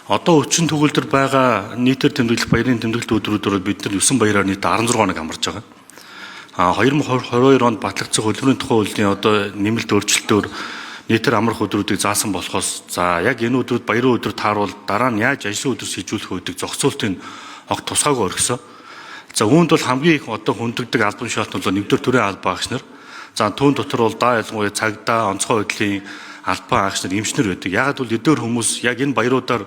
Одоо өчигдөр төгөлдөр байгаа нийтээр тэмдэглэх баярын тэмдэглэлт өдрүүдөөр бид нар 9 баяраар нийт 16 хоног амарч байгаа. 2022 онд батлагдсан хөдөлмөрийн тухай хуулийн одоо нэмэлт өөрчлөлтөөр нийтээр амрах өдрүүдийг заасан болохоос за яг энэ өдрүүд баярын өдөр тааруул дараа нь яаж ажлын өдөр шийдвэрлэх үүдийг зохицуултын огт тусгаагүй орхисон. За үүнд бол хамгийн их одоо хүндэгдэг албан шаалтнууд бол нэгдүгээр төрийн албан агч нар. За түүн дотор бол даа ялангуяа цагдаа, онцгой байдлын албан агч нар, эмчнэр байдаг. Ягаад бол эдгээр хүмүүс яг энэ баяруудаар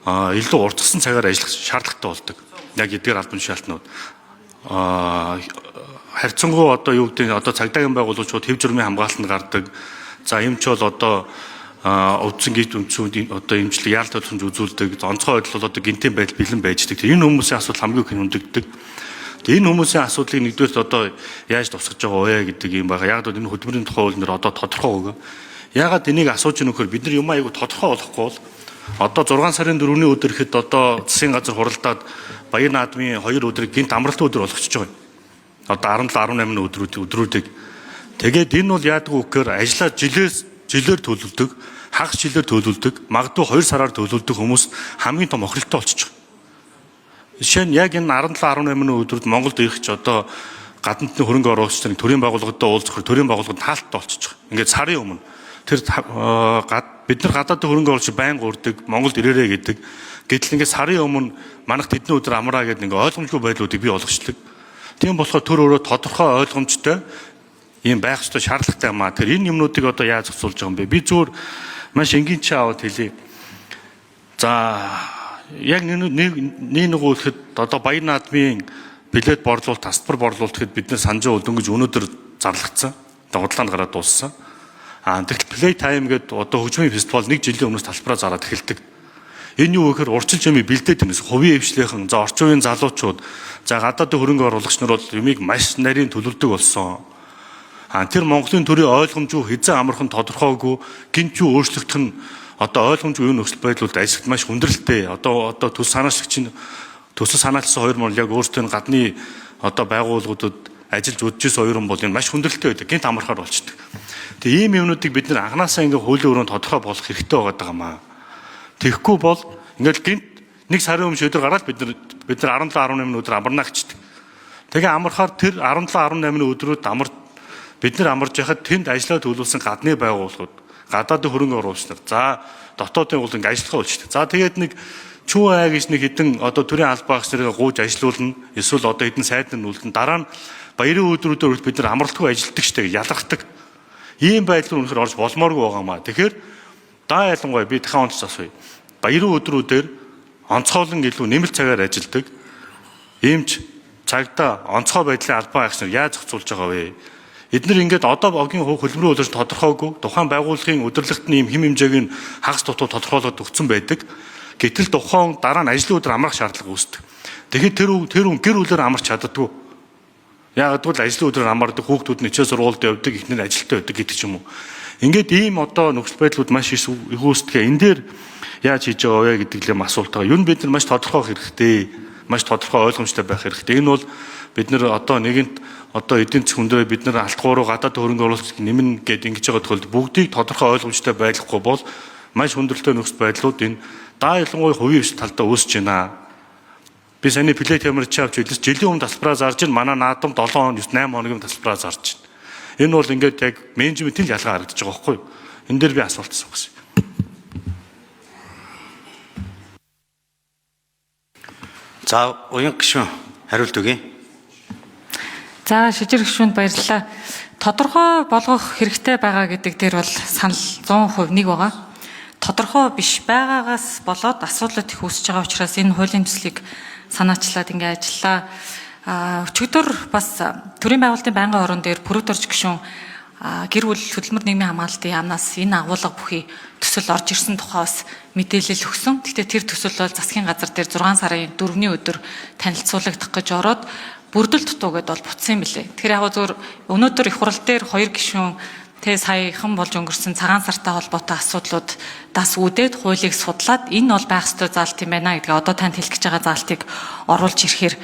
илүү уртгсан цагаар ажиллах шаардлагатай болдог. Яг эдгээр албан шаалтнууд. Харьцангуй одоо юу гэдэг нь одоо цагдаагийн байгууллагууд шууд хэв журмын хамгаалтанд гардаг. За эмч бол одоо өвдсөн гид үндсүүд одоо эмчлэг яалт төлөвлөмж үзүүлдэг. Онцгой байдал бол одоо гинтийн байдал бэлэн байждаг. Энэ хүмүүсийн асуудал хамгийн их хүндэгдэг. Энэ хүмүүсийн асуудлыг нэгдүгээр одоо яаж тусгаж байгаа вэ гэдэг юм байгаа. Яг л энэ хөдөлмөрийн тухай хууль нэр одоо тодорхой өгөө. Ягаад энийг асууж өгөхөөр бид нар юм айгу тодорхой болохгүй бол одоо 6 сарын 4-ний өдөр ихэд одоо засгийн газар хуралдаад баяр наадмын 2 өдрийг гинт амралтын өдөр болгочихж байгаа юм. Одоо 17-18-ны өдрүүдийг. Тэгээд энэ бол яадаг вэ гэхээр ажлаа жилээр төлөвлөдөг, хагас жилээр төлөвлөдөг, магадгүй 2 сараар төлөвлөдөг хүмүүс хамгийн том охиролтой болчихж байгаа. Жишээ нь яг энэ 17-18-ны өдрүүд Монголд ирэх ч одоо гадаадны хөрөнгө оруулагчдын төрийн байгууллагатай уулзах төрийн байгууллагад хаалттай болчихж байгаа. Ингээд сарын өмнө тэр бид нар гадаадын хөрөнгө оруулагч байнга урддаг, Монголд ирээрэй гэдэг. Гэтэл ингээд сарын өмнө манайх тэдний өдөр амраа гэдэг ингээд ойлгомжгүй байдлуудыг бий болгочихлоо. Тийм болохоор төр өөрөө тодорхой ойлгомжтой ийм байх ёстой шаардлагатай юм аа. Тэр энэ юмнуудыг одоо яаж зохицуулж байгаа юм бэ? Би зүгээр маш энгийн чи аваад хэлье. За яг нэг үлэхэд одоо баяр наадмын билет борлуулалт, тасбар борлуулалт гэхэд бид нар санжаа өлдөнгөж өнөөдөр зарлагдсан. Одоо худлаанд гараад дууссан. Тэгтэл play time гэдэг одоо хөгжмийн фестивал 1 жилийн өмнөөс талбараа зараад эхэлдэг. Энэ юу гэхээр урьдчилж юмыг бэлдээд байна. Хувийн хвшлийнхэн, за орчин үеийн залуучууд, за гадаадын хөрөнгө оруулагч нар бол юмыг маш нарийн төлөвлөдөг болсон. Тэр Монголын төрийн ойлгомж юу хэзээ амархан тодорхойгүй, гинт юу өөрчлөгдөх нь одоо ойлгомжгүй юу нөхцөл байдлууд ажиглалт маш хүндрэлтэй. Одоо төс санаачлагч төсөл санаачилсан хоёр мөр яг өөртөө гадны одоо байгууллагуудад ажиллаж үдчихсэн хоёр бол энэ маш хүндрэлтэй байдаг. Гинт амархаар болчдөг. Тэгээ ийм юмнуудыг бид нэр анханасаа ингээ хуулийн өрөөнд тодорхой болох хэрэгтэй байгаа юм аа. Тэгэхгүй бол ингээл гинт нэг сарын өмнө өдөр гараад бид нар 17-18 өдөр амарна гэждэг. Тэгээ амархаар тэр 17-18 өдрүүд бид нар амарж яхад тэнд ажиллаа төлөвлөсөн гадны байгууллагууд, гадаадын хөрөнгө оруулагч нар, за дотоодын бол ингээ ажиллахаа болчдөг. За тэгээд нэг чүү ай гэж нэг хэдэн одоо төрийн албан агч нарыг гууж ажилуулна, эсвэл одоо хэдэн сайд нар нүүлдэн дараа нь баярын өдрүүдээр бид нар амралтгүй ажилтдаг штэ ялгардаг. Ийм байдал үнэхээр орж болмооргүй байгаа маа. Тэгэхээр даа ялангуяа би дахин онцлж асууя. Баярын өдрүүдээр онцгойлон илүү нэмэлт цагаар ажилдаг эмч, цагдаа, онцгой байдлын албан агч нар яаж зохицуулж байгаа вэ? Эдгээр ингээд одоо огийн хөдөлмөрийн үйлдвэрч тодорхойгүй тухайн байгууллагын удирдлагт нь хэм хэмжээг нь хагас дутуу тодорхойлоод өгсөн байдаг. Гэтэл тухайн дараа нь ажлын өдөр амрах шаардлага үүсдэг. Тэгэхээр тэр хүн гэр бүлээр амарч чаддаггүй. Яг тэгвэл ажлын өдрөөр амардаг хүүхдүүд нь хичээл сургуульд явдаг, ихнэр ажилтаа байдаг гэдэг ч юм уу. Ингээд ийм одоо нөхцөл байдлууд маш их үүсдэг. Энэ дээр яаж хийж байгаа вэ гэдэг л юм асуулт байгаа. Юу нь бид нар маш тодорхой хэрэгтэй, маш тодорхой ойлгомжтой байх хэрэгтэй. Энэ бол бид нар одоо нэгэнт одоо эдийн засгийн хүндрээ бид нар алтгууруу гадаад хөрөнгө оруулалт нэмнэ гэдэг ингэж байгаа тохиолдолд бүгдийг тодорхой ойлгомжтой байхгүй бол маш хүндрэлтэй нөхцөл байдлууд энэ даа ялангуяа хувийн хвшил талдаа үүсэж байна. Би саний плей таймер чи авч хэлсэн жилийн өмнө тасалбараа зарж ин манай наадам 7 хоног 8 хоногийн тасалбараа зарж байна. Энэ бол ингээд яг менежментийн ялгаа харагдаж байгаа байхгүй юу? Энэ дээр би асуулт асуусан. За уян гишүүн хариулт өгье. За шижир гишүүнд баярлалаа. Тодорхой болгох хэрэгтэй байгаа гэдэг дээр бол санал 100% нэг байгаа. Тодорхой биш байгаагаас болоод асуудлууд их үүсэж байгаа учраас энэ хуулийн төслийг санаачлаад ингээ ажиллаа. Өчигдөр бас төрийн байгуулалтын байнгын орон дээр Пүрэвдорж гишүүн гэр бүл хөдөлмөр нийгмийн хамгаалтын яамнаас энэ агуулга бүхий төсөл орж ирсэн тухай бас мэдээлэл өгсөн. Гэхдээ тэр төсөл бол засгийн газар дээр 6 сарын 4-ний өдөр танилцуулагдах гэж ороод бүрдэл дутуу гэдээ бол бутсан юм билээ. Тэгэхээр яг зөв өнөөдөр их хурал дээр 2 гишүүн саяхан болж өнгөрсөн цагаан сартай холбоотой асуудлуудаас үүдээд хуулийг судлаад энэ бол байх ёстой заалт юм байна гэдгээ одоо танд хэлэх гэж байгаа заалтыг оруулж ирэхээр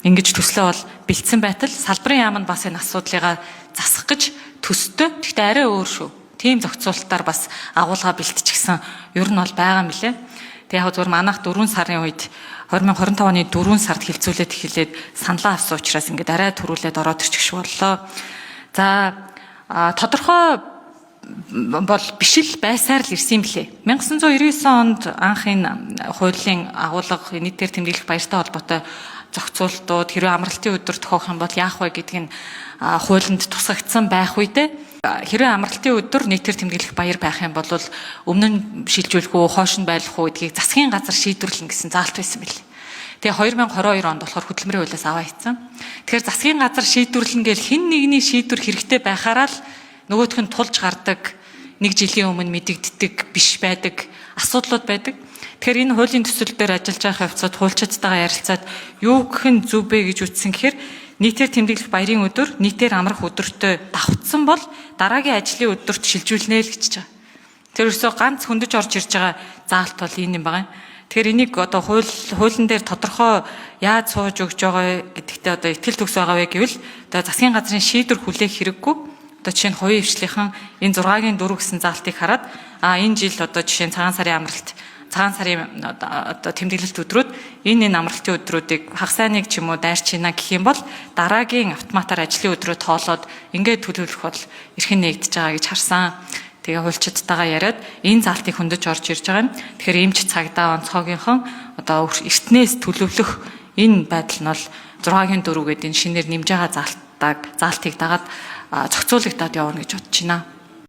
ингэж төслөө бол бэлдсэн байтал салбарын яам нь бас энэ асуудлыгаа засах гэж төстэй. Гэхдээ арай өөр шүү. Тийм зохицуулалтаар бас агуулга бэлтчихсэн ер нь бол байгаа юм лээ. Тэг яг зөвхөн манайх 4 сарын үед 2025 оны 4 сард хилцүүлээд эхлээд саналаа авсан учраас ингээд арай төрүүлээд ороод ирчих шиг боллоо. За тодорхой бол биш л байсаар л ирсэн юм блэ. 1999 онд анхын хуулийн агуулга нийтээр тэмдэглэх баяртай холбоотой зохицуултууд хэрвээ амралтын өдөр тохиох юм бол яах вэ гэдгийг хуулинд тусгагдсан байх үедээ хэрвээ амралтын өдөр нийтээр тэмдэглэх баяр байх юм бол өмнө нь шилжүүлэх үү, хойш нь байлгах уу гэдгийг засгийн газар шийдвэрлэн гэсэн заалт байсан билээ. Тэгээ 2022 онд болохоор хөтөлмөрийн хуулиас аваа хийсэн. Тэгэхээр засгийн газар шийдвэрлэн гээл хэн нэгний шийдвэр хэрэгтэй байхаараа л нөгөөх нь тулж гардаг, нэг жилийн өмнө мэдэгддэг, биш байдаг асуудлууд байдаг. Тэгэхээр энэ хуулийн төсөл дээр ажиллаж байгаа хавцад хуульчдтайгаа ярилцаад юу гэх нь зүв бэ гэж үтсэн гэхээр нийтээр тэмдэглэх баярын өдөр нийтээр амрах өдөртөө давхцсан бол дараагийн ажлын өдөрт шилжүүлнэ л гэж байгаа. Тэр өсөө ганц хөндөж орж ирж байгаа заалт бол энэ юм байна. Тэгэхээр энийг одоо хуулийн дээр тодорхой яаж сууж өгж байгаа гэдэгтээ одоо итгэл төгс байгаа вэ гэвэл одоо засгийн газрын шийдвэр хүлээх хэрэггүй. Одоо жишээ нь хувийн хвшлийнхэн энэ 6-гийн 4 гэсэн заалтыг хараад энэ жил одоо жишээ нь цагаан сарын одоо тэмдэглэлт өдрүүд энэ амралтын өдрүүдийг хагас сайныг ч юм уу дайрчина гэх юм бол дараагийн автоматар ажлын өдрөө тоолоод ингээд төлөвлөх бол эрхэн нэгдэж байгаа гэж харсан. Тэгээ хуульчдтайгаа яриад энэ заалтыг хөндөж орж ирж байгаа юм. Тэгэхээр эмч цагдаа онцгойгийнхан одоо эртнээс төлөвлөх энэ байдал нь бол 6-гийн 4 гэдэг энэ шинээр нэмж байгаа заалтыг дагаад зохицуулагдаад явна гэж бодож байна.